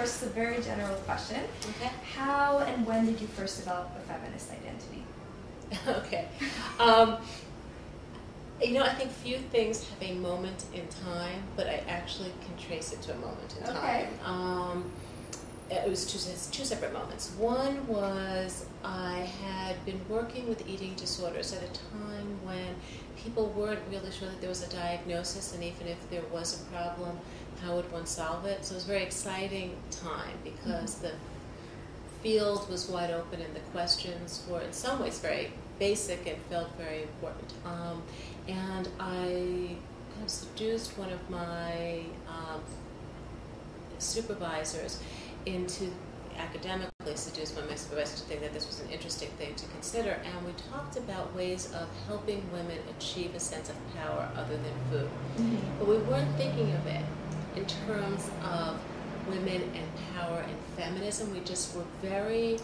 first, a very general question. Okay. How and when did you first develop a feminist identity? Okay. I think few things have a moment in time, but I actually can trace it to a moment in time. It was two separate moments. One was I had been working with eating disorders at a time when people weren't really sure that there was a diagnosis, and even if there was a problem, how would one solve it? So it was a very exciting time because the field was wide open and the questions were in some ways very basic and felt very important. And I kind of seduced one of my supervisors into academically seduced my supervisor to think that this was an interesting thing to consider, and we talked about ways of helping women achieve a sense of power other than food. But we weren't thinking of it in terms of women and power and feminism. We just were very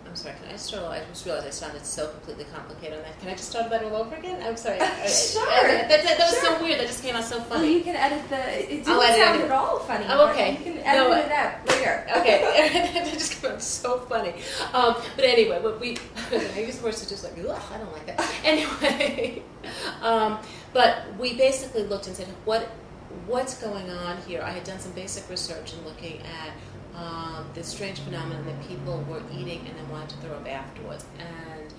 I'm sorry, can I start all? I just realized I sounded so completely complicated on that. Can I just start that all over again? I'm sorry. Sure. That was so weird. That just came out so funny. Well, you can edit the... It didn't sound at all funny. Oh, okay. You can edit it out later. Okay. That just came out so funny. But anyway, I use words that just like, ugh, I don't like that. Anyway, but we basically looked and said, what's going on here? I had done some basic research in looking at this strange phenomenon that people were eating and then wanted to throw up afterwards. And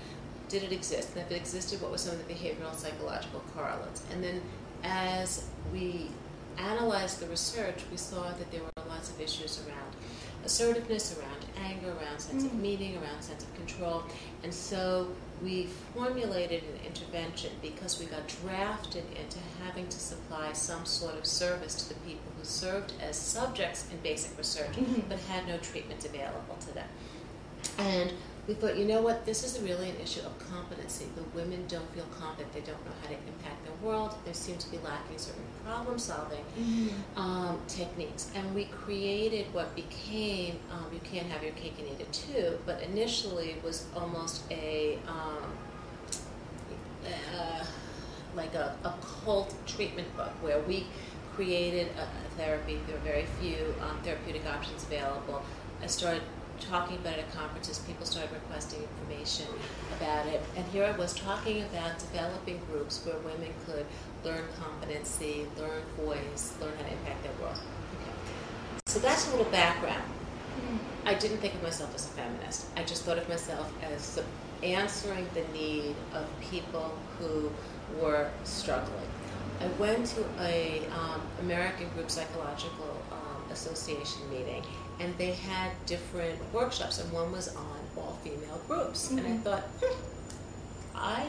did it exist? And if it existed, what were some of the behavioral and psychological correlates? And then as we analyzed the research, we saw that there were lots of issues around assertiveness, around anger, around sense of meaning, around sense of control. And so we formulated an intervention because we got drafted into having to supply some sort of service to the people who served as subjects in basic research but had no treatment available to them. And we thought, you know what, this is really an issue of competency. The women don't feel competent. They don't know how to impact the world. They seem to be lacking certain problem-solving techniques. And we created what became, you can't have your cake and eat it too, but initially was almost like a cult treatment book where we created a therapy. There were very few therapeutic options available. I started talking about it at conferences. People started requesting information about it, and here I was talking about developing groups where women could learn competency, learn voice, learn how to impact their world. Okay. So that's a little background. I didn't think of myself as a feminist. I just thought of myself as answering the need of people who were struggling. I went to a American Group Psychological Association meeting, and they had different workshops, and one was on all-female groups. And I thought, I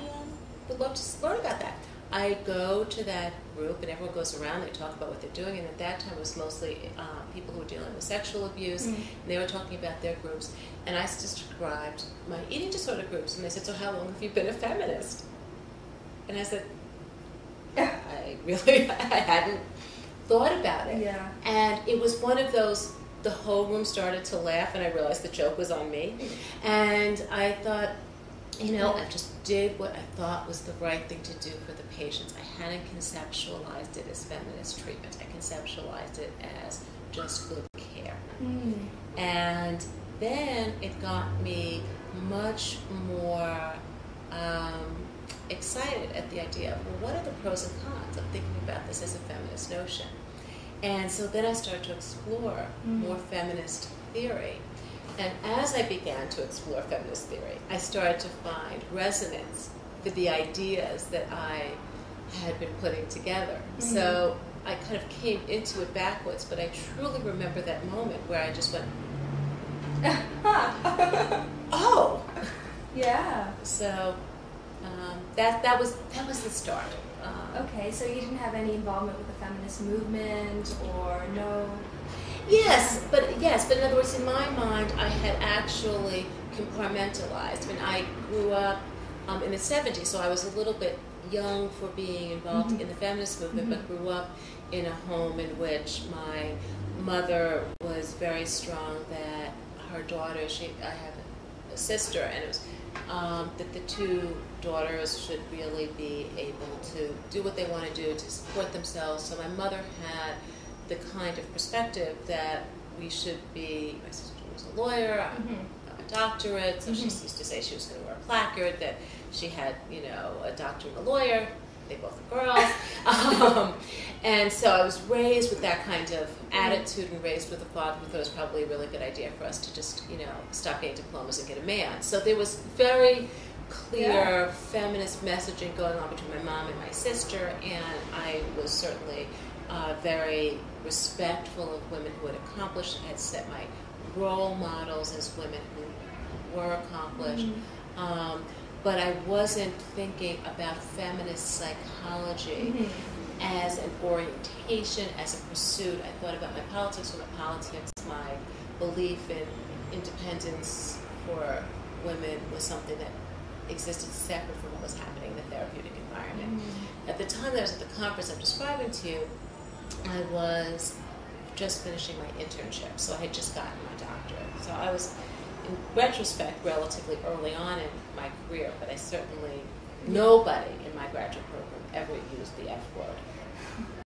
would love to learn about that. I go to that group, and everyone goes around, they talk about what they're doing, and at that time it was mostly people who were dealing with sexual abuse, and they were talking about their groups, and I described my eating disorder groups, and they said, so how long have you been a feminist? And I said, I hadn't thought about it. Yeah. And it was one of those, the whole room started to laugh, and I realized the joke was on me. And I thought, I just did what I thought was the right thing to do for the patients. I hadn't conceptualized it as feminist treatment. I conceptualized it as just good care. And then it got me much more excited at the idea of, well, what are the pros and cons of thinking about this as a feminist notion? And so then I started to explore more feminist theory. And as I began to explore feminist theory, I started to find resonance with the ideas that I had been putting together. So I kind of came into it backwards, but I truly remember that moment where I just went, oh! Yeah. So that was the start. Okay, so you didn't have any involvement with the feminist movement, or no? Yes, but in other words, in my mind, I had actually compartmentalized. I mean, I grew up in the 70s, so I was a little bit young for being involved in the feminist movement, but grew up in a home in which my mother was very strong that her daughter, I have a sister, and it was that the two daughters should really be able to do what they want to do to support themselves. So my mother had the kind of perspective that we should be, my sister was a lawyer, I'm a doctorate, so she used to say she was going to wear a placard, that she had, you know, a doctor and a lawyer. They both are girls. And so I was raised with that kind of attitude and raised with a father who thought it was probably a really good idea for us to just, you know, stop getting diplomas and get a man. So there was very clear feminist messaging going on between my mom and my sister, and I was certainly very respectful of women who had accomplished, had set my role models as women who were accomplished. But I wasn't thinking about feminist psychology as an orientation, as a pursuit. I thought about my politics from my politics. My belief in independence for women was something that existed separate from what was happening in the therapeutic environment. At the time that I was at the conference I'm describing to you, I was just finishing my internship, so I had just gotten my doctorate. So I was, in retrospect, relatively early on in my career, but I certainly, nobody in my graduate program ever used the F word.